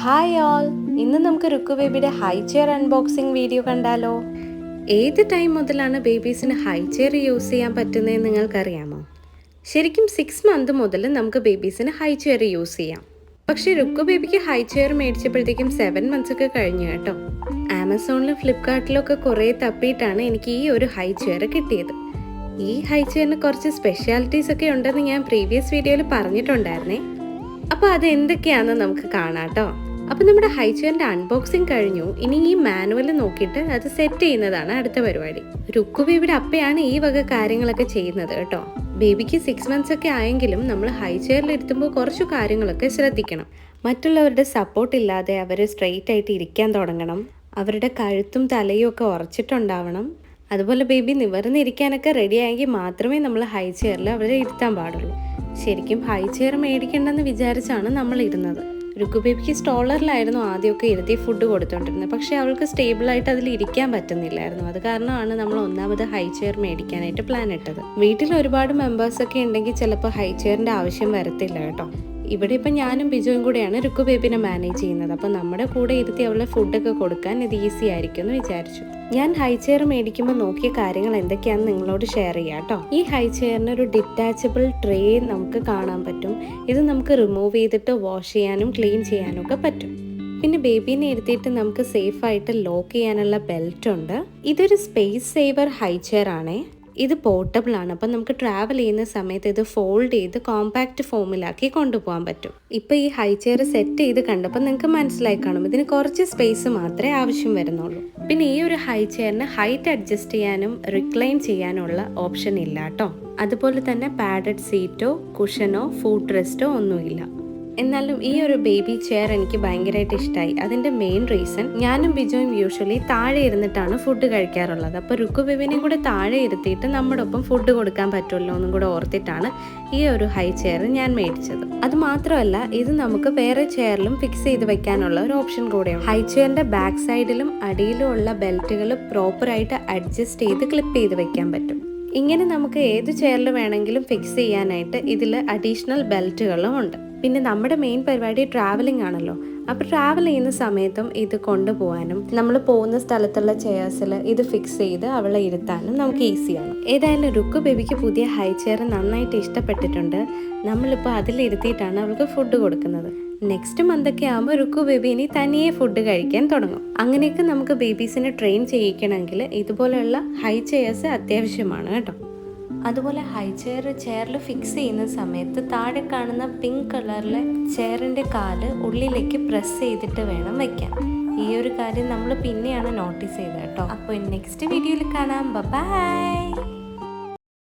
Hi all, ഇന്ന് നമുക്ക് രുക്കു ബേബിയുടെ ഹൈ ചെയർ അൺബോക്സിംഗ് വീഡിയോ കണ്ടാലോ. ഏത് ടൈം മുതലാണ് ബേബീസിന് ഹൈ ചെയർ യൂസ് ചെയ്യാൻ പറ്റുന്നതെന്ന് നിങ്ങൾക്കറിയാമോ? ശരിക്കും 6 മന്ത് മുതൽ നമുക്ക് ബേബീസിന് ഹൈ ചെയർ യൂസ് ചെയ്യാം. പക്ഷേ രുക്കു ബേബിക്ക് ഹൈ ചെയർ മേടിച്ചപ്പോഴത്തേക്കും 7 മന്ത്സ് ഒക്കെ കഴിഞ്ഞു കേട്ടോ. ആമസോണിലും ഫ്ലിപ്കാർട്ടിലൊക്കെ കുറേ തപ്പിയിട്ടാണ് എനിക്ക് ഈ ഒരു ഹൈ ചെയർ കിട്ടിയത്. ഈ ഹൈ ചെയറിന് കുറച്ച് സ്പെഷ്യാലിറ്റീസ് ഒക്കെ ഉണ്ടെന്ന് ഞാൻ പ്രീവിയസ് വീഡിയോയിൽ പറഞ്ഞിട്ടുണ്ടായിരുന്നേ. അപ്പോൾ അത് എന്തൊക്കെയാണെന്ന് നമുക്ക് കാണാം കേട്ടോ. അപ്പോൾ നമ്മുടെ ഹൈ ചെയറിൻ്റെ അൺബോക്സിങ് കഴിഞ്ഞു. ഇനി ഈ മാനുവൽ നോക്കിയിട്ട് അത് സെറ്റ് ചെയ്യുന്നതാണ് അടുത്ത പരിപാടി. രുക്കു ബേബിയുടെ അപ്പയാണ് ഈ വക കാര്യങ്ങളൊക്കെ ചെയ്യുന്നത് കേട്ടോ. ബേബിക്ക് 6 മന്ത്സ് ഒക്കെ ആയെങ്കിലും നമ്മൾ ഹൈ ചെയറിൽ ഇരുത്തുമ്പോൾ കുറച്ചു കാര്യങ്ങളൊക്കെ ശ്രദ്ധിക്കണം. മറ്റുള്ളവരുടെ സപ്പോർട്ട് ഇല്ലാതെ അവർ സ്ട്രെയിറ്റ് ആയിട്ട് ഇരിക്കാൻ തുടങ്ങണം. അവരുടെ കഴുത്തും തലയും ഒക്കെ ഉറച്ചിട്ടുണ്ടാവണം. അതുപോലെ ബേബി നിവർന്നിരിക്കാനൊക്കെ റെഡി ആയെങ്കിൽ മാത്രമേ നമ്മൾ ഹൈ ചെയറിൽ അവരെ ഇരുത്താൻ പാടുള്ളൂ. ശരിക്കും ഹൈ ചെയർ മേടിക്കണ്ടെന്ന് വിചാരിച്ചാണ് നമ്മൾ ഇരുന്നത്. രുക്കു ബേബിക്ക് സ്റ്റോളറിലായിരുന്നു ആദ്യമൊക്കെ ഇരുത്തി ഫുഡ് കൊടുത്തോണ്ടിരുന്നത്. പക്ഷേ അവൾക്ക് സ്റ്റേബിളായിട്ട് അതിൽ ഇരിക്കാൻ പറ്റുന്നില്ലായിരുന്നു. അത് കാരണമാണ് നമ്മൾ ഒന്നാമത് ഹൈ ചെയർ മേടിക്കാനായിട്ട് പ്ലാൻ ഇട്ടത്. വീട്ടിൽ ഒരുപാട് മെമ്പേഴ്സൊക്കെ ഉണ്ടെങ്കിൽ ചിലപ്പോൾ ഹൈ ചെയറിൻ്റെ ആവശ്യം വരത്തില്ല കേട്ടോ. ഇവിടെ ഇപ്പം ഞാനും ബിജുവും കൂടെയാണ് രുക്കു ബേബിനെ മാനേജ് ചെയ്യുന്നത്. അപ്പോൾ നമ്മുടെ കൂടെ ഇരുത്തി അവളെ ഫുഡൊക്കെ കൊടുക്കാൻ ഇത് ഈസി ആയിരിക്കും എന്ന് വിചാരിച്ചു. ഞാൻ ഹൈ ചെയർ മേടിക്കുമ്പോൾ നോക്കിയ കാര്യങ്ങൾ എന്തൊക്കെയാണെന്ന് നിങ്ങളോട് ഷെയർ ചെയ്യാം കേട്ടോ. ഈ ഹൈ ചെയറിന് ഒരു ഡിറ്റാച്ചബിൾ ട്രേ നമുക്ക് കാണാൻ പറ്റും. ഇത് നമുക്ക് റിമൂവ് ചെയ്തിട്ട് വാഷ് ചെയ്യാനും ക്ലീൻ ചെയ്യാനും ഒക്കെ പറ്റും. പിന്നെ ബേബീനെ ഇരുത്തിയിട്ട് നമുക്ക് സേഫായിട്ട് ലോക്ക് ചെയ്യാനുള്ള ബെൽറ്റ് ഉണ്ട്. ഇതൊരു സ്പേസ് സേവർ ഹൈ ചെയർ ആണേ. ഇത് പോർട്ടബിൾ ആണ്. അപ്പം നമുക്ക് ട്രാവൽ ചെയ്യുന്ന സമയത്ത് ഇത് ഫോൾഡ് ചെയ്ത് കോമ്പാക്റ്റ് ഫോമിലാക്കി കൊണ്ടുപോകാൻ പറ്റും. ഇപ്പം ഈ ഹൈ ചെയർ സെറ്റ് ചെയ്ത് കണ്ടപ്പോൾ നിങ്ങൾക്ക് മനസ്സിലായി കാണും, ഇതിന് കുറച്ച് സ്പേസ് മാത്രമേ ആവശ്യം വരുന്നുള്ളൂ. പിന്നെ ഈ ഒരു ഹൈ ചെയറിന് ഹൈറ്റ് അഡ്ജസ്റ്റ് ചെയ്യാനും റിക്ലൈൻ ചെയ്യാനുള്ള ഓപ്ഷൻ ഇല്ല കേട്ടോ. അതുപോലെ തന്നെ പാഡഡ് സീറ്റോ കുഷനോ ഫുഡ് റെസ്റ്റോ ഒന്നുമില്ല. എന്നാലും ഈ ഒരു ബേബി ചെയർ എനിക്ക് ഭയങ്കരമായിട്ട് ഇഷ്ടമായി. അതിൻ്റെ മെയിൻ റീസൺ, ഞാനും ബിജുവും യൂഷ്വലി താഴെ ഇരുന്നിട്ടാണ് ഫുഡ് കഴിക്കാറുള്ളത്. അപ്പോൾ രുക്കു ബേബിനെയും കൂടെ താഴെ ഇരുത്തിയിട്ട് നമ്മുടെ ഒപ്പം ഫുഡ് കൊടുക്കാൻ പറ്റുമല്ലോ എന്നും കൂടെ ഓർത്തിട്ടാണ് ഈ ഒരു ഹൈ ചെയർ ഞാൻ മേടിച്ചത്. അത് മാത്രമല്ല, ഇത് നമുക്ക് വേറെ ചെയറിലും ഫിക്സ് ചെയ്ത് വെക്കാനുള്ള ഒരു ഓപ്ഷൻ കൂടെയാണ്. ഹൈ ചെയറിൻ്റെ ബാക്ക് സൈഡിലും അടിയിലും ഉള്ള ബെൽറ്റുകൾ പ്രോപ്പറായിട്ട് അഡ്ജസ്റ്റ് ചെയ്ത് ക്ലിപ്പ് ചെയ്ത് വെക്കാൻ പറ്റും. ഇങ്ങനെ നമുക്ക് ഏത് ചെയറിൽ വേണമെങ്കിലും ഫിക്സ് ചെയ്യാനായിട്ട് ഇതിൽ അഡീഷണൽ ബെൽറ്റുകളും ഉണ്ട്. പിന്നെ നമ്മുടെ മെയിൻ പരിപാടി ട്രാവലിംഗ് ആണല്ലോ. അപ്പോൾ ട്രാവൽ ചെയ്യുന്ന സമയത്തും ഇത് കൊണ്ടുപോകാനും നമ്മൾ പോകുന്ന സ്ഥലത്തുള്ള ചെയർസിൽ ഇത് ഫിക്സ് ചെയ്ത് അവളെ ഇരുത്താനും നമുക്ക് ഈസിയാണ്. ഏതായാലും രുക്കു ബേബിക്ക് പുതിയ ഹൈ ചെയർ നന്നായിട്ട് ഇഷ്ടപ്പെട്ടിട്ടുണ്ട്. നമ്മളിപ്പോൾ അതിലിരുത്തിയിട്ടാണ് അവൾക്ക് ഫുഡ് കൊടുക്കുന്നത്. നെക്സ്റ്റ് മന്തൊക്കെ ആകുമ്പോൾ രുക്കു ബേബി ഇനി തനിയെ ഫുഡ് കഴിക്കാൻ തുടങ്ങും. അങ്ങനെയൊക്കെ നമുക്ക് ബേബീസിനെ ട്രെയിൻ ചെയ്യിക്കണമെങ്കിൽ ഇതുപോലെയുള്ള ഹൈ ചെയർസ് അത്യാവശ്യമാണ് കേട്ടോ. അതുപോലെ ഹൈ ചെയറിൽ ഫിക്സ് ചെയ്യുന്ന സമയത്ത് താഴെ കാണുന്ന പിങ്ക് കളറിലെ ചെയറിൻ്റെ കാല് ഉള്ളിലേക്ക് പ്രസ് ചെയ്തിട്ട് വേണം വയ്ക്കാൻ. ഈ ഒരു കാര്യം നമ്മൾ പിന്നെയാണ് നോട്ടീസ് ചെയ്തത് കേട്ടോ. അപ്പോൾ നെക്സ്റ്റ് വീഡിയോയിൽ കാണാം. ബൈ.